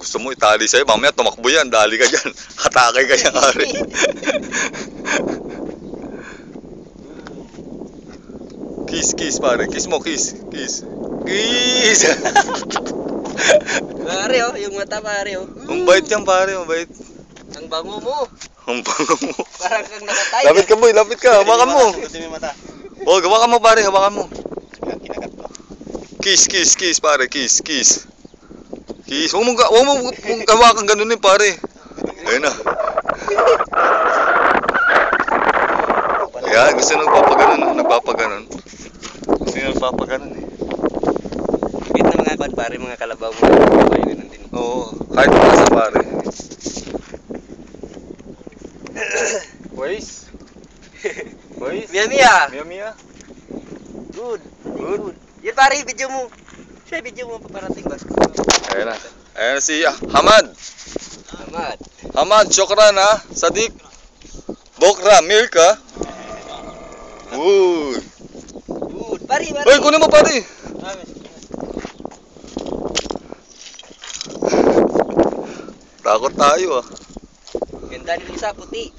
gusto mo itali sa'yo, mamaya tumakbo yan, dali ka dyan. Hatakay ka yan, pare. Kiss, pare. Kiss mo, kiss. Kiss. Pare oh, yung mata pare oh. Ang bait yan, pare, ang bait. Ang bango mo. Ang bango mo. Parang kang nakatay. Lapit ka, boy, lapit ka. Hawakan mo. Sugutin mo yung mata. Oh, hawakan mo, pare, hawakan mo. Kinagat mo. Kiss, pare, kiss. Kiss. Huwag mong hawakan ganun eh, pare. Ayun na. Yan, gusto nagpapaganon. Gusto nyo nagpapaganon eh. Wait na mga kwan pare, mga kalabaw mo. Kayo ganun din. Oo, kahit nasa pare. Boys? Mia. Mia? Good. Yan pare, video mo. Siya video mo paparating ba? Ayun na. Ayun na si Hamad. Hamad, Shokran ha. Sadik. Bokra, milk ha. Uy. Good. Pare. Uy, kunin mo pare. Takot tayo ah. Ganda din isa, puti.